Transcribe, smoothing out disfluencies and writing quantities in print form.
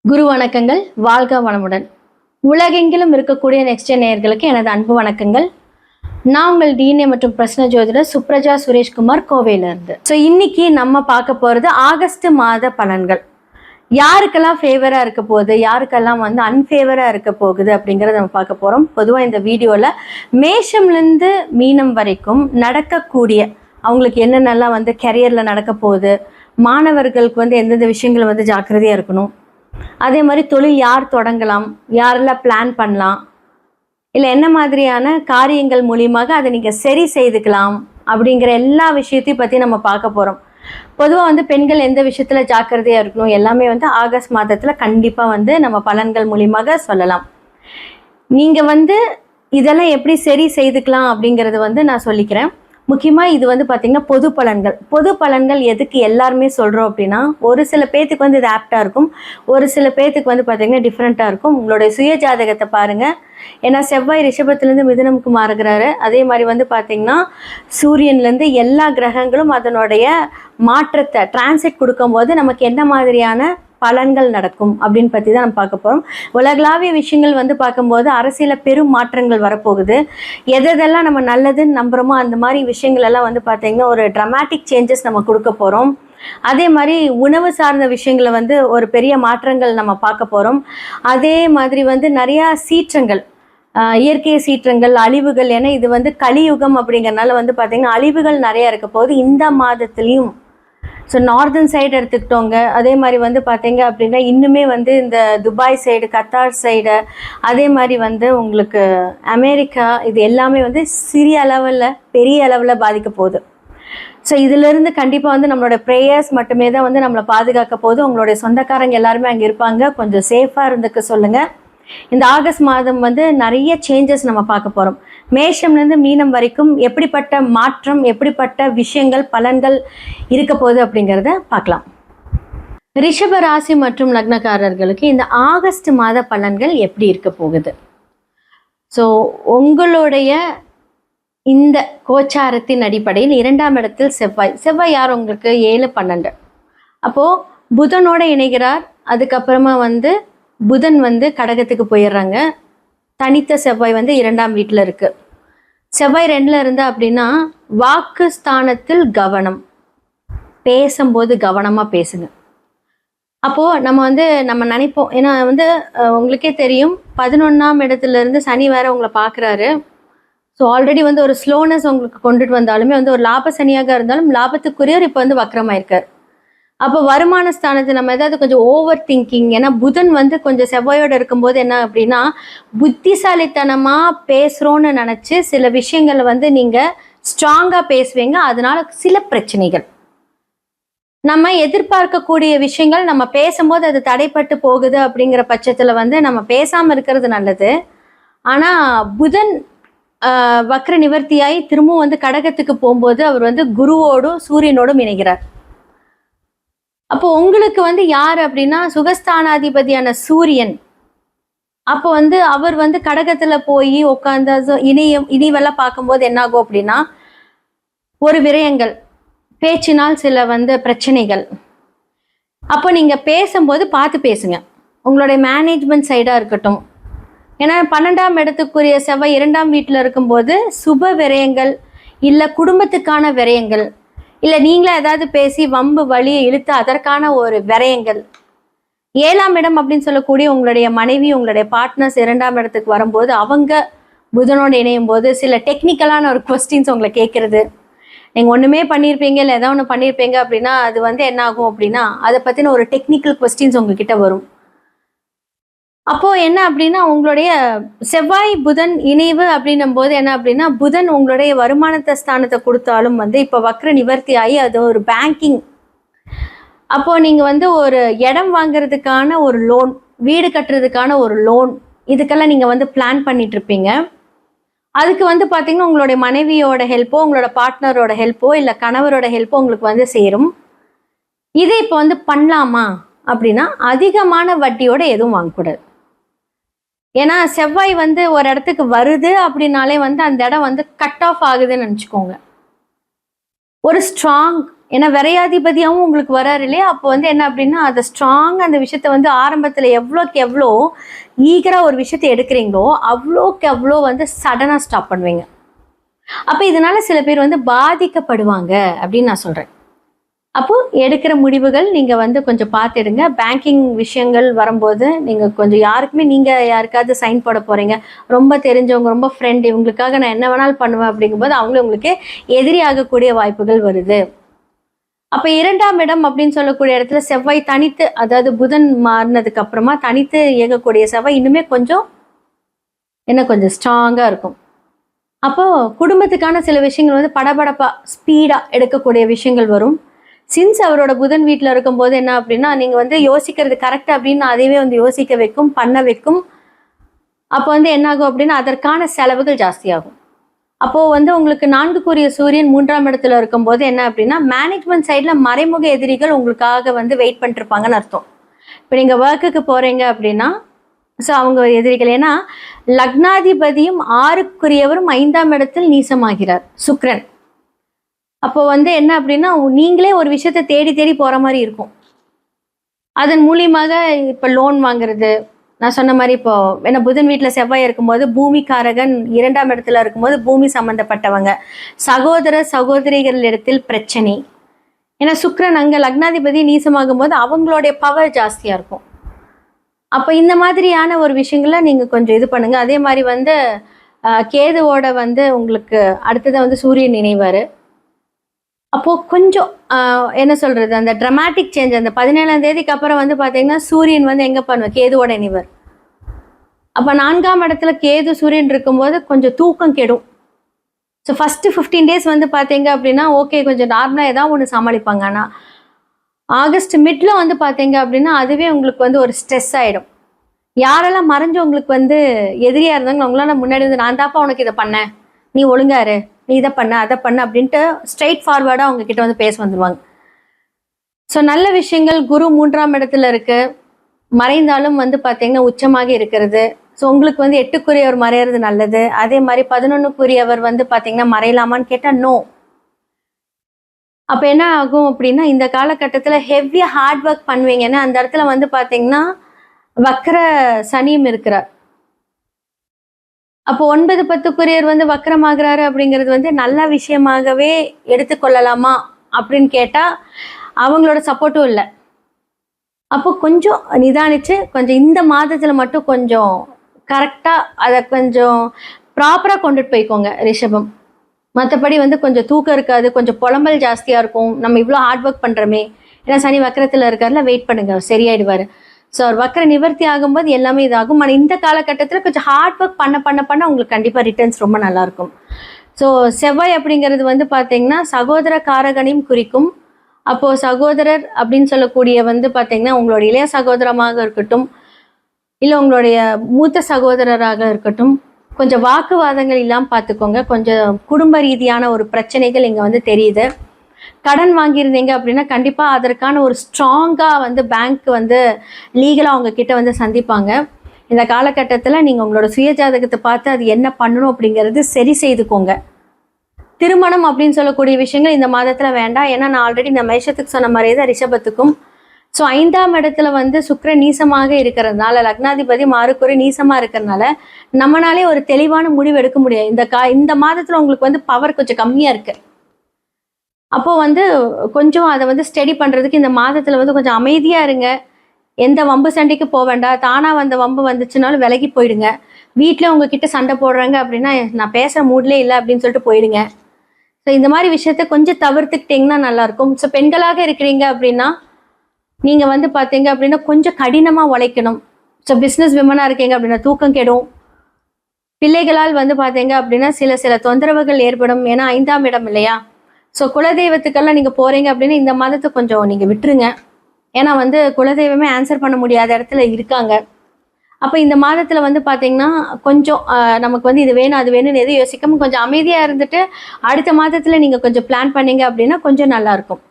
குரு வணக்கங்கள். வாழ்க வளமுடன். உலகெங்கிலும் இருக்கக்கூடிய நெக்ஸ்ட் நேயர்களுக்கு எனது அன்பு வணக்கங்கள். நான் உங்கள் டிஎன்ஏ மற்றும் பிரசன்ன ஜோதிடர் சுப்ரஜா சுரேஷ்குமார், கோவையிலிருந்து. ஸோ இன்னைக்கு நம்ம பார்க்க போகிறது ஆகஸ்ட் மாத பலன்கள். யாருக்கெல்லாம் ஃபேவராக இருக்க போகுது, யாருக்கெல்லாம் அன்ஃபேவராக இருக்க போகுது அப்படிங்கிறத நம்ம பார்க்க போகிறோம். பொதுவாக இந்த வீடியோவில் மேஷம்லேருந்து மீனம் வரைக்கும் நடக்கக்கூடிய அவங்களுக்கு என்னென்னலாம் கெரியரில் நடக்க போகுது, மாணவர்களுக்கு எந்தெந்த விஷயங்கள் ஜாக்கிரதையாக இருக்கணும், அதே மாதிரி தொழில் யார் தொடங்கலாம், யாரெல்லாம் பிளான் பண்ணலாம், இல்லை என்ன மாதிரியான காரியங்கள் மூலியமாக அதை நீங்கள் சரி செய்துக்கலாம் அப்படிங்கிற எல்லா விஷயத்தையும் பற்றி நம்ம பார்க்க போகிறோம். பொதுவாக பெண்கள் எந்த விஷயத்தில் ஜாக்கிரதையாக இருக்கணும் எல்லாமே ஆகஸ்ட் மாதத்தில் கண்டிப்பாக நம்ம பலன்கள் மூலியமாக சொல்லலாம். நீங்கள் இதெல்லாம் எப்படி சரி செய்துக்கலாம் அப்படிங்கிறது நான் சொல்லிக்கிறேன். முக்கியமாக இது பார்த்திங்கன்னா பொது பலன்கள் எதுக்கு எல்லாருமே சொல்கிறோம் அப்படின்னா, ஒரு சில பேர்த்துக்கு இது ஆப்டாக இருக்கும், ஒரு சில பேர்த்துக்கு பார்த்திங்கன்னா டிஃப்ரெண்ட்டாக இருக்கும். உங்களுடைய சுய ஜாதகத்தை பாருங்கள். ஏன்னா செவ்வாய் ரிஷபத்துலேருந்து மிதுனமுக்கு மாறுகிறாரு. அதே மாதிரி பார்த்திங்கன்னா சூரியன்லேருந்து எல்லா கிரகங்களும் அதனுடைய மாற்றத்தை டிரான்சிட் கொடுக்கும்போது நமக்கு என்ன மாதிரியான பலன்கள் நடக்கும் அப்படின்னு பற்றி தான் நம்ம பார்க்க போகிறோம். உலகளாவிய விஷயங்கள் பார்க்கும்போது அரசியலில் பெரும் மாற்றங்கள் வரப்போகுது. எதெல்லாம் நம்ம நல்லதுன்னு நம்புகிறோமோ அந்த மாதிரி விஷயங்கள் எல்லாம் பார்த்திங்கன்னா ஒரு ட்ராமாட்டிக் சேஞ்சஸ் நம்ம கொடுக்க போகிறோம். அதே மாதிரி உணவு சார்ந்த விஷயங்களை ஒரு பெரிய மாற்றங்கள் நம்ம பார்க்க போகிறோம். அதே மாதிரி நிறையா சீற்றங்கள், இயற்கை சீற்றங்கள், அழிவுகள், ஏன்னா இது கலியுகம் அப்படிங்கிறனால பார்த்திங்கன்னா அழிவுகள் நிறையா இருக்க போகுது இந்த மாதத்துலேயும். ஸோ நார்தன் சைடு எடுத்துக்கிட்டோங்க. அதே மாதிரி பார்த்தீங்க அப்படின்னா இன்னுமே இந்த துபாய் சைடு, கத்தார் சைடு, அதே மாதிரி உங்களுக்கு அமெரிக்கா, இது எல்லாமே சிறிய அளவில் பெரிய அளவில் பாதிக்க போகுது. ஸோ இதிலிருந்து கண்டிப்பாக நம்மளோட ப்ரேயர்ஸ் மட்டுமே தான் நம்மளை பாதுகாக்க போகுது. உங்களுடைய சொந்தக்காரங்க எல்லாருமே அங்கே இருப்பாங்க, கொஞ்சம் சேஃபாக இருந்துக்க சொல்லுங்கள். இந்த ஆகஸ்ட் மாதம் நிறைய சேஞ்சஸ் நம்ம பார்க்க போகிறோம். மேஷம்லேருந்து மீனம் வரைக்கும் எப்படிப்பட்ட மாற்றம், எப்படிப்பட்ட விஷயங்கள், பலன்கள் இருக்க போகுது அப்படிங்கிறத பார்க்கலாம். ரிஷப ராசி மற்றும் லக்னக்காரர்களுக்கு இந்த ஆகஸ்ட் மாத பலன்கள் எப்படி இருக்க போகுது? ஸோ உங்களுடைய இந்த கோச்சாரத்தின் அடிப்படையில் 2ஆம் இடத்தில் செவ்வாய் யார் உங்களுக்கு 7, 12. அப்போது புதனோட இணைகிறார். அதுக்கப்புறமா புதன் கடகத்துக்கு போயிடுறாங்க. தனித்த செவ்வாய் 2ஆம் வீட்டில் இருக்குது. செவ்வாய் 2ல் இருந்தா அப்படின்னா வாக்கு ஸ்தானத்தில் கவனம், பேசும்போது கவனமாக பேசுங்க. அப்போது நம்ம நினைப்போம், ஏன்னா உங்களுக்கே தெரியும் 11ஆம் இடத்துலேருந்து சனி வேற உங்களை பார்க்குறாரு. ஸோ ஆல்ரெடி ஒரு ஸ்லோனஸ் உங்களுக்கு கொண்டுட்டு வந்தாலுமே ஒரு லாப சனியாக இருந்தாலும் லாபத்துக்குரியவர் இப்போ வக்ரமாயிருக்கார். அப்போ வருமான ஸ்தானத்தை நம்ம ஏதாவது கொஞ்சம் ஓவர் திங்கிங், ஏன்னா புதன் கொஞ்சம் செவ்வாயோடு இருக்கும்போது என்ன அப்படின்னா புத்திசாலித்தனமாக பேசுகிறோன்னு நினச்சி சில விஷயங்களை நீங்கள் ஸ்ட்ராங்காக பேசுவீங்க. அதனால சில பிரச்சனைகள், நம்ம எதிர்பார்க்கக்கூடிய விஷயங்கள் நம்ம பேசும்போது அது தடைப்பட்டு போகுது. அப்படிங்கிற பட்சத்தில் நம்ம பேசாமல் இருக்கிறது நல்லது. ஆனால் புதன் வக்ர நிவர்த்தியாகி திரும்பவும் கடகத்துக்கு போகும்போது அவர் குருவோடும் சூரியனோடும் இணைகிறார். அப்போ உங்களுக்கு யார் அப்படின்னா சுகஸ்தானாதிபதியான சூரியன். அப்போ அவர் கடகத்துல போய் உட்காந்து இனிவெல்லாம் பார்க்கும்போது என்னாகும் அப்படின்னா ஒரு விரயங்கள், பேச்சினால் சில பிரச்சனைகள். அப்போ நீங்க பேசும்போது பார்த்து பேசுங்க. உங்களுடைய மேனேஜ்மெண்ட் சைடா இருக்கட்டும். ஏன்னா 12ஆம் இடத்துக்குரிய செவ்வாய் 2ஆம் வீட்டில் இருக்கும்போது சுப விரயங்கள், இல்லை குடும்பத்துக்கான விரயங்கள், இல்லை நீங்களே ஏதாவது பேசி வம்பு வழியை இழுத்து அதற்கான ஒரு விரயங்கள். 7ஆம் இடம் அப்படின்னு சொல்லக்கூடிய உங்களுடைய மனைவி, உங்களுடைய பார்ட்னர்ஸ் 2ஆம் இடத்துக்கு வரும்போது அவங்க புதனோடு இணையும் போது சில டெக்னிக்கலான ஒரு கொஸ்டின்ஸ் உங்களை கேட்கறது. நீங்கள் ஒன்றுமே பண்ணியிருப்பீங்க, இல்லை ஏதாவது ஒன்று பண்ணியிருப்பீங்க அப்படின்னா அது என்ன ஆகும் அப்படின்னா அதை பற்றின ஒரு டெக்னிக்கல் கொஸ்டின்ஸ் உங்ககிட்ட வரும். அப்போது என்ன அப்படின்னா உங்களுடைய செவ்வாய் புதன் இணைவு அப்படின்னும் போது என்ன அப்படின்னா புதன் உங்களுடைய வருமானத்தை ஸ்தானத்தை கொடுத்தாலும் இப்போ வக்ர நிவர்த்தி ஆகி அது ஒரு பேங்கிங். அப்போது நீங்கள் ஒரு இடம் வாங்குறதுக்கான ஒரு லோன், வீடு கட்டுறதுக்கான ஒரு லோன், இதுக்கெல்லாம் நீங்கள் பிளான் பண்ணிட்டு இருப்பீங்க. அதுக்கு பார்த்தீங்கன்னா உங்களுடைய மனைவியோட ஹெல்ப்போ, உங்களோட பார்ட்னரோட ஹெல்ப்போ, இல்லை கணவரோட ஹெல்ப்போ உங்களுக்கு சேரும். இதை இப்போ பண்ணலாமா அப்படின்னா அதிகமான வட்டியோட எதுவும் வாங்கக்கூடாது. ஏன்னா செவ்வாய் ஒரு இடத்துக்கு வருது அப்படின்னாலே அந்த இடம் கட் ஆஃப் ஆகுதுன்னு நினச்சிக்கோங்க. ஒரு ஸ்ட்ராங் ஏன்னா விரையாதிபதியாகவும் உங்களுக்கு வராரு இல்லையா, அப்போ வந்து என்ன அப்படின்னா அதை ஸ்ட்ராங் அந்த விஷயத்த வந்து ஆரம்பத்தில் எவ்வளோக்கு எவ்வளோ ஈகராக ஒரு விஷயத்தை எடுக்கிறீங்களோ அவ்வளோக்கு எவ்வளோ வந்து சடனாக ஸ்டாப் பண்ணுவீங்க. அப்போ இதனால சில பேர் வந்து பாதிக்கப்படுவாங்க அப்படின்னு நான் சொல்கிறேன். அப்போ எடுக்கிற முடிவுகள் நீங்கள் வந்து கொஞ்சம் பார்த்துடுங்க. பேங்கிங் விஷயங்கள் வரும்போது நீங்கள் கொஞ்சம் யாருக்குமே, நீங்கள் யாருக்காவது சைன் போட போகிறீங்க, ரொம்ப தெரிஞ்சவங்க, ரொம்ப ஃப்ரெண்ட், இவங்களுக்காக நான் என்ன வேணாலும் பண்ணுவேன் அப்படிங்கும்போது அவங்களே உங்களுக்கு எதிரி ஆகக்கூடிய வாய்ப்புகள் வருது. அப்போ 2ஆம் இடம் அப்படின்னு சொல்லக்கூடிய இடத்துல செவ்வாய் தனித்து, அதாவது புதன் மாறினதுக்கு அப்புறமா தனித்து இயங்கக்கூடிய செவ்வாய் இன்னுமே கொஞ்சம் கொஞ்சம் ஸ்ட்ராங்காக இருக்கும். அப்போது குடும்பத்துக்கான சில விஷயங்கள் வந்து படபடப்பாக ஸ்பீடாக எடுக்கக்கூடிய விஷயங்கள் வரும். சின்ஸ் அவரோட புதன் வீட்டில் இருக்கும்போது என்ன அப்படின்னா, நீங்கள் வந்து யோசிக்கிறது கரெக்ட் அப்படின்னு அதையவே வந்து யோசிக்க வைக்கும், பண்ண வைக்கும். அப்போ வந்து என்னாகும் அப்படின்னா அதற்கான செலவுகள் ஜாஸ்தியாகும். அப்போது வந்து உங்களுக்கு 4க்குரிய சூரியன் 3ஆம் இடத்துல இருக்கும்போது என்ன அப்படின்னா, மேனேஜ்மெண்ட் சைடில் மறைமுக எதிரிகள் உங்களுக்காக வந்து வெயிட் பண்ணிருப்பாங்கன்னு அர்த்தம். இப்போ நீங்கள் ஒர்க்குக்கு போகிறீங்க அப்படின்னா, ஸோ அவங்க எதிரிகள். ஏன்னா லக்னாதிபதியும் 6க்குரியவரும் 5ஆம் இடத்தில் நீசமாகிறார் சுக்கிரன். அப்போ வந்து என்ன அப்படின்னா, நீங்களே ஒரு விஷயத்தை தேடி தேடி போகிற மாதிரி இருக்கும். அதன் மூலியமாக இப்போ லோன் வாங்குறது, நான் சொன்ன மாதிரி இப்போ ஏன்னா புதன் வீட்டில் செவ்வாய் இருக்கும்போது பூமிக்காரகன் 2ஆம் இடத்துல இருக்கும்போது பூமி சம்மந்தப்பட்டவங்க, சகோதர சகோதரிகள் இடத்தில் பிரச்சனை. ஏன்னா சுக்கிரன் அங்கே லக்னாதிபதி நீசமாகும் போது அவங்களுடைய பவர் ஜாஸ்தியாக இருக்கும். அப்போ இந்த மாதிரியான ஒரு விஷயங்களை நீங்கள் கொஞ்சம் இது பண்ணுங்கள். அதே மாதிரி வந்து கேதுவோட வந்து உங்களுக்கு அடுத்ததை வந்து சூரியன் இணைவார். அப்போது கொஞ்சம் என்ன சொல்கிறது, அந்த ட்ரமாட்டிக் சேஞ்ச் அந்த 17ஆம் தேதிக்கு அப்புறம் வந்து பார்த்தீங்கன்னா சூரியன் வந்து எங்கே பண்ணுவார், கேதுவோட இணைவர். அப்போ 4ஆம் இடத்துல கேது சூரியன் இருக்கும்போது கொஞ்சம் தூக்கம் கெடும். ஸோ ஃபஸ்ட்டு 15 டேஸ் வந்து பார்த்தீங்க அப்படின்னா ஓகே, கொஞ்சம் நார்மலாக ஏதாவது ஒன்று சமாளிப்பாங்க. ஆனால் ஆகஸ்ட் மிட்ல வந்து பார்த்தீங்க அப்படின்னா அதுவே உங்களுக்கு வந்து ஒரு ஸ்ட்ரெஸ் ஆகிடும். யாரெல்லாம் மறைஞ்சு உங்களுக்கு வந்து எதிரியாக இருந்தாங்க அவங்களால முன்னாடி வந்து நான் தாப்பா உனக்கு இதை பண்ணேன், நீ ஒழுங்காரு, நீ இதை பண்ண அதை பண்ண அப்படின்ட்டு ஸ்ட்ரெயிட் ஃபார்வர்டாக அவங்க கிட்ட வந்து பேச வந்துடுவாங்க. ஸோ நல்ல விஷயங்கள் குரு 3ஆம் இடத்துல இருக்கு, மறைந்தாலும் வந்து பார்த்தீங்கன்னா உச்சமாக இருக்கிறது. ஸோ உங்களுக்கு வந்து 8க்குரியவர் மறையிறது நல்லது. அதே மாதிரி 11க்குரியவர் வந்து பார்த்தீங்கன்னா மறையலாமான்னு கேட்டால் நோ. அப்போ என்ன ஆகும் அப்படின்னா இந்த காலகட்டத்தில் ஹெவியாக ஹார்ட் ஒர்க் பண்ணுவீங்கன்னா அந்த இடத்துல வந்து பார்த்தீங்கன்னா வக்ர சனியும் இருக்கிறார். அப்போ 9, 10க்குரியவர் வந்து வக்ரமாகிறாரு அப்படிங்கிறது வந்து நல்ல விஷயமாகவே எடுத்துக்கொள்ளலாமா அப்படின்னு கேட்டால் அவங்களோட சப்போர்ட்டும் இல்லை. அப்போ கொஞ்சம் நிதானிச்சு கொஞ்சம் இந்த மாதத்தில் மட்டும் கொஞ்சம் கரெக்டாக அதை கொஞ்சம் ப்ராப்பராக கொண்டுட்டு போய்க்கோங்க ரிஷபம். மற்றபடி வந்து கொஞ்சம் தூக்கம் இருக்காது, கொஞ்சம் புலம்பல் ஜாஸ்தியாக இருக்கும். நம்ம இவ்வளோ ஹார்ட் ஒர்க் பண்ணுறோமே, ஏன்னா சனி வக்கரத்தில் இருக்காருல, வெயிட் பண்ணுங்க சரியாயிடுவார். ஸோ அவர் வக்கர நிவர்த்தி ஆகும்போது எல்லாமே இதாகும். ஆனால் இந்த காலகட்டத்தில் கொஞ்சம் ஹார்ட் ஒர்க் பண்ண உங்களுக்கு கண்டிப்பாக ரிட்டர்ன்ஸ் ரொம்ப நல்லாயிருக்கும். ஸோ செவ்வாய் அப்படிங்கிறது வந்து பார்த்தீங்கன்னா சகோதர காரகனையும் குறிக்கும். அப்போது சகோதரர் அப்படின்னு சொல்லக்கூடிய வந்து பார்த்தீங்கன்னா உங்களோட இளைய சகோதரமாக இருக்கட்டும், இல்லை உங்களுடைய மூத்த சகோதரராக இருக்கட்டும், கொஞ்சம் வாக்குவாதங்கள் இல்லாமல் பார்த்துக்கோங்க. கொஞ்சம் குடும்ப ரீதியான ஒரு பிரச்சனைகள் இங்கே வந்து தெரியுது. கடன் வாங்கியிருந்தீங்க அப்படின்னா கண்டிப்பாக அதற்கான ஒரு ஸ்ட்ராங்காக வந்து பேங்க் வந்து லீகலாக அவங்க கிட்ட வந்து சந்திப்பாங்க. இந்த காலகட்டத்தில் நீங்கள் உங்களோட சுயஜாதகத்தை பார்த்து அது என்ன பண்ணணும் அப்படிங்கிறது சரி செய்துக்கோங்க. திருமணம் அப்படின்னு சொல்லக்கூடிய விஷயங்கள் இந்த மாதத்தில் வேண்டாம். ஏன்னா நான் ஆல்ரெடி இந்த மேஷத்துக்கு சொன்ன மாதிரியே தான் ரிஷபத்துக்கும். ஸோ 5ஆம் இடத்துல வந்து சுக்கிரன் நீசமாக இருக்கிறதுனால, லக்னாதிபதி 6க்குரிய நீசமாக இருக்கிறதுனால நம்மளாலே ஒரு தெளிவான முடிவு எடுக்க முடியாது. இந்த மாதத்தில் உங்களுக்கு வந்து பவர் கொஞ்சம் கம்மியாக இருக்குது. அப்போது வந்து கொஞ்சம் அதை வந்து ஸ்டடி பண்ணுறதுக்கு இந்த மாதத்தில் வந்து கொஞ்சம் அமைதியாக இருங்க. எந்த வம்பு சண்டைக்கு போக வேண்டாம். தானாக வந்த வம்பு வந்துச்சுனாலும் விலகி போயிடுங்க. வீட்டில் உங்ககிட்ட சண்டை போடுறாங்க அப்படின்னா நான் பேசுகிற மூட்லேயே இல்லை அப்படின்னு சொல்லிட்டு போயிடுங்க. ஸோ இந்த மாதிரி விஷயத்த கொஞ்சம் தவிர்த்துக்கிட்டிங்கன்னா நல்லாயிருக்கும். ஸோ பெண்களாக இருக்கிறீங்க அப்படின்னா நீங்கள் வந்து பார்த்தீங்க அப்படின்னா கொஞ்சம் கடினமாக உழைக்கணும். ஸோ பிஸ்னஸ் விமனாக இருக்கீங்க அப்படின்னா தூக்கம் கெடும். பிள்ளைகளால் வந்து பார்த்தீங்க அப்படின்னா சில தொந்தரவுகள் ஏற்படும். ஏன்னா 5ஆம் இடம் இல்லையா. ஸோ குலதெய்வத்துக்கெல்லாம் நீங்கள் போகிறீங்க அப்படின்னா இந்த மாதத்தை கொஞ்சம் நீங்கள் விட்டுருங்க. ஏன்னா வந்து குலதெய்வமே ஆன்சர் பண்ண முடியாத இடத்துல இருக்காங்க. அப்போ இந்த மாதத்தில் வந்து பார்த்தீங்கன்னா கொஞ்சம் நமக்கு வந்து இது வேணும் அது வேணும்னு எதுவும் யோசிக்காமல் கொஞ்சம் அமைதியாக இருந்துட்டு அடுத்த மாதத்தில் நீங்கள் கொஞ்சம் பிளான் பண்ணீங்க அப்படின்னா கொஞ்சம் நல்லாயிருக்கும்.